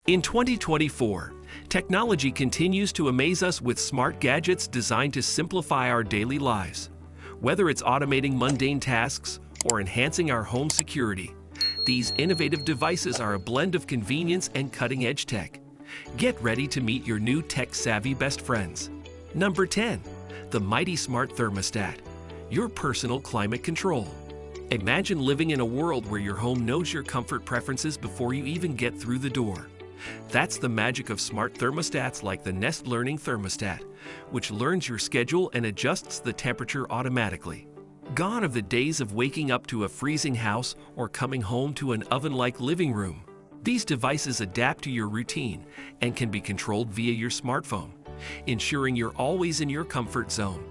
In 2024, technology continues to amaze us with smart gadgets designed to simplify our daily lives. Whether it's automating mundane tasks or enhancing our home security, these innovative devices are a blend of convenience and cutting-edge tech. Get ready to meet your new tech-savvy best friends. Number 10. The Mighty Smart Thermostat, your personal climate control. Imagine living in a world where your home knows your comfort preferences before you even get through the door. That's the magic of smart thermostats like the Nest Learning Thermostat, which learns your schedule and adjusts the temperature automatically. Gone are the days of waking up to a freezing house or coming home to an oven-like living room. These devices adapt to your routine and can be controlled via your smartphone, ensuring you're always in your comfort zone.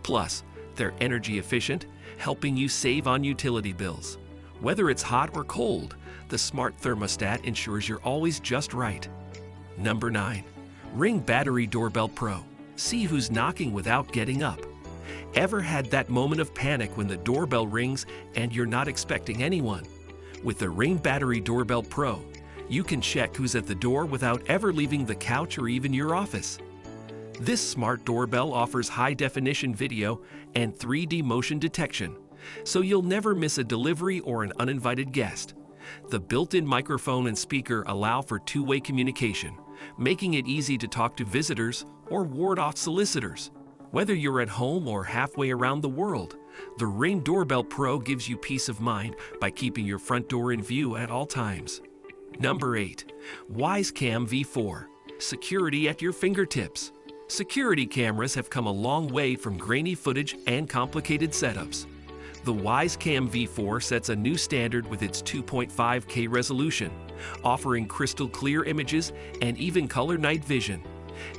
Plus, they're energy efficient, helping you save on utility bills. Whether it's hot or cold, the smart thermostat ensures you're always just right. Number 9. Ring Battery Doorbell Pro. See who's knocking without getting up. Ever had that moment of panic when the doorbell rings and you're not expecting anyone? With the Ring Battery Doorbell Pro, you can check who's at the door without ever leaving the couch or even your office. This smart doorbell offers high-definition video and 3D motion detection, so you'll never miss a delivery or an uninvited guest. The built-in microphone and speaker allow for two-way communication, making it easy to talk to visitors or ward off solicitors. Whether you're at home or halfway around the world, the Ring Doorbell Pro gives you peace of mind by keeping your front door in view at all times. Number 8. WiseCam V4. Security at your fingertips. Security cameras have come a long way from grainy footage and complicated setups. The WiseCam V4 sets a new standard with its 2.5K resolution, offering crystal clear images and even color night vision.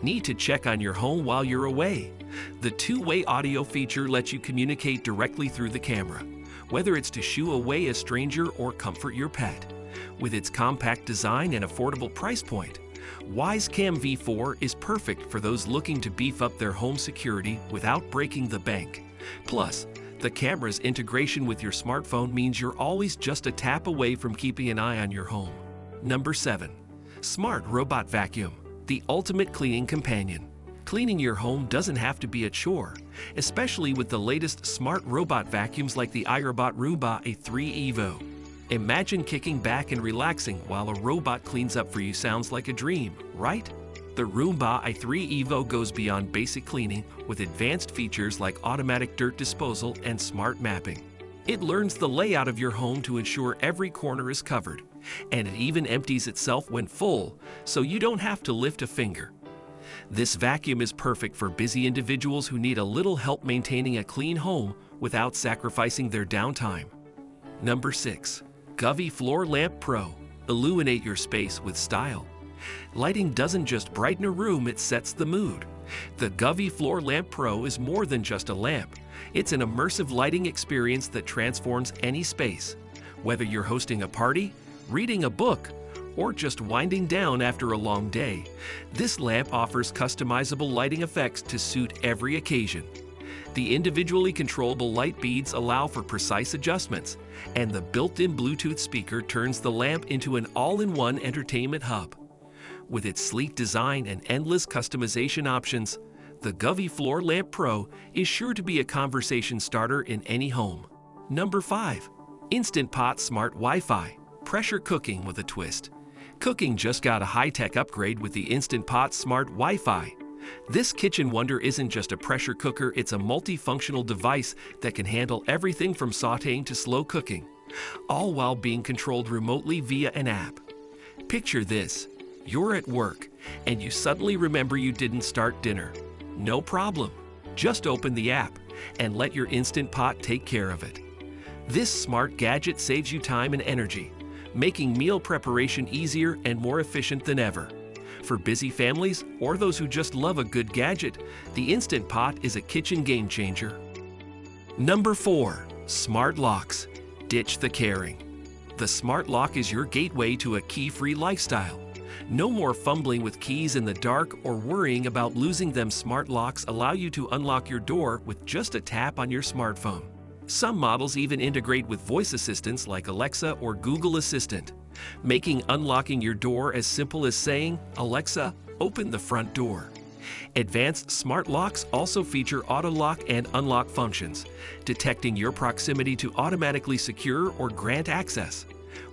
Need to check on your home while you're away? The two-way audio feature lets you communicate directly through the camera, whether it's to shoo away a stranger or comfort your pet. With its compact design and affordable price point, WiseCam V4 is perfect for those looking to beef up their home security without breaking the bank. Plus, the camera's integration with your smartphone means you're always just a tap away from keeping an eye on your home. Number 7. Smart Robot Vacuum, the ultimate cleaning companion. Cleaning your home doesn't have to be a chore, especially with the latest smart robot vacuums like the iRobot Roomba A3 Evo. Imagine kicking back and relaxing while a robot cleans up for you. Sounds like a dream, right? The Roomba i3 Evo goes beyond basic cleaning with advanced features like automatic dirt disposal and smart mapping. It learns the layout of your home to ensure every corner is covered, and it even empties itself when full, so you don't have to lift a finger. This vacuum is perfect for busy individuals who need a little help maintaining a clean home without sacrificing their downtime. Number 6. Govee Floor Lamp Pro. Illuminate your space with style. Lighting doesn't just brighten a room, it sets the mood. The Govee Floor Lamp Pro is more than just a lamp. It's an immersive lighting experience that transforms any space. Whether you're hosting a party, reading a book, or just winding down after a long day, this lamp offers customizable lighting effects to suit every occasion. The individually controllable light beads allow for precise adjustments, and the built-in Bluetooth speaker turns the lamp into an all-in-one entertainment hub. With its sleek design and endless customization options, the Govee Floor Lamp Pro is sure to be a conversation starter in any home. Number 5. Instant Pot Smart Wi-Fi. Pressure cooking with a twist. Cooking just got a high-tech upgrade with the Instant Pot Smart Wi-Fi. This kitchen wonder isn't just a pressure cooker, it's a multifunctional device that can handle everything from sautéing to slow cooking, all while being controlled remotely via an app. Picture this. You're at work, and you suddenly remember you didn't start dinner. No problem. Just open the app and let your Instant Pot take care of it. This smart gadget saves you time and energy, making meal preparation easier and more efficient than ever. For busy families or those who just love a good gadget, the Instant Pot is a kitchen game changer. Number 4. Smart Locks. Ditch the caring. The smart lock is your gateway to a key-free lifestyle. No more fumbling with keys in the dark or worrying about losing them. Smart locks allow you to unlock your door with just a tap on your smartphone. Some models even integrate with voice assistants like Alexa or Google Assistant. making unlocking your door as simple as saying, "Alexa, open the front door." Advanced smart locks also feature auto lock and unlock functions, detecting your proximity to automatically secure or grant access.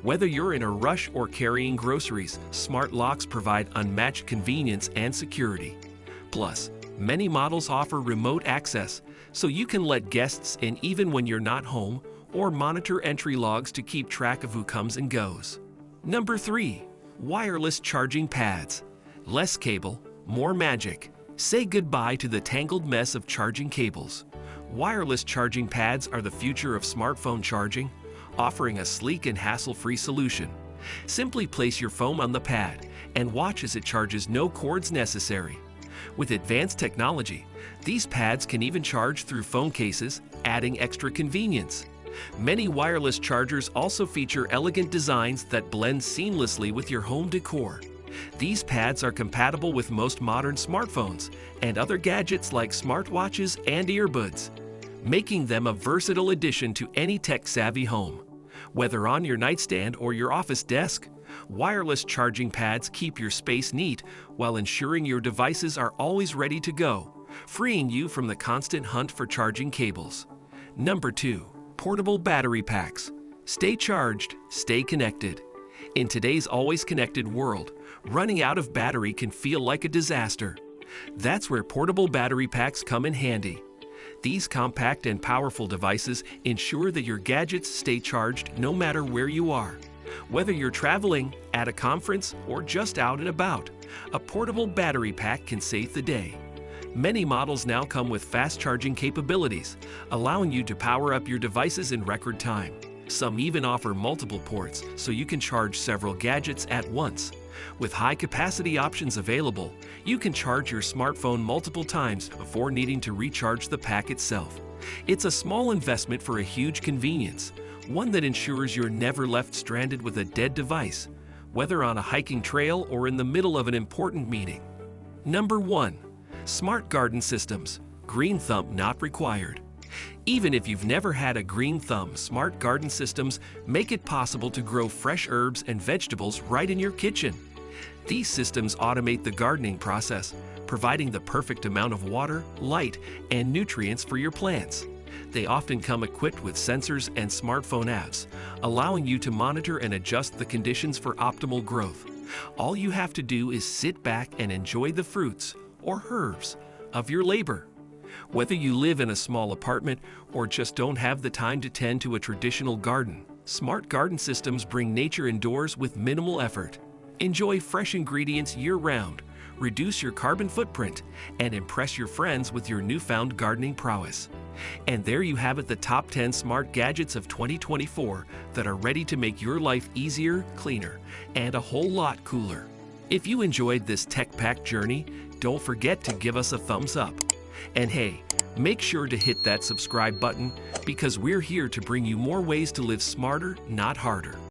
Whether you're in a rush or carrying groceries, smart locks provide unmatched convenience and security. Plus, many models offer remote access, so you can let guests in even when you're not home or monitor entry logs to keep track of who comes and goes. Number 3. Wireless charging pads. Less cable, more magic. Say goodbye to the tangled mess of charging cables. Wireless charging pads are the future of smartphone charging, offering a sleek and hassle-free solution. Simply place your phone on the pad and watch as it charges, no cords necessary. With advanced technology, these pads can even charge through phone cases, adding extra convenience. Many wireless chargers also feature elegant designs that blend seamlessly with your home decor. These pads are compatible with most modern smartphones and other gadgets like smartwatches and earbuds, making them a versatile addition to any tech-savvy home. Whether on your nightstand or your office desk, wireless charging pads keep your space neat while ensuring your devices are always ready to go, freeing you from the constant hunt for charging cables. Number 2. Portable battery packs. Stay charged, stay connected. In today's always connected world, running out of battery can feel like a disaster. That's where portable battery packs come in handy. These compact and powerful devices ensure that your gadgets stay charged no matter where you are. Whether you're traveling, at a conference, or just out and about, a portable battery pack can save the day. Many models now come with fast charging capabilities, allowing you to power up your devices in record time. Some even offer multiple ports, so you can charge several gadgets at once. With high-capacity options available, you can charge your smartphone multiple times before needing to recharge the pack itself. It's a small investment for a huge convenience, one that ensures you're never left stranded with a dead device, whether on a hiking trail or in the middle of an important meeting. Number 1. Smart garden systems. Green thumb not required. Even if you've never had a green thumb, smart garden systems make it possible to grow fresh herbs and vegetables right in your kitchen. These systems automate the gardening process, providing the perfect amount of water, light, and nutrients for your plants. They often come equipped with sensors and smartphone apps, allowing you to monitor and adjust the conditions for optimal growth. All you have to do is sit back and enjoy the fruits or herbs of your labor. Whether you live in a small apartment or just don't have the time to tend to a traditional garden, smart garden systems bring nature indoors with minimal effort. Enjoy fresh ingredients year-round, reduce your carbon footprint, and impress your friends with your newfound gardening prowess. And there you have it, the top 10 smart gadgets of 2024 that are ready to make your life easier, cleaner, and a whole lot cooler. If you enjoyed this tech-packed journey, don't forget to give us a thumbs up. And hey, make sure to hit that subscribe button because we're here to bring you more ways to live smarter, not harder.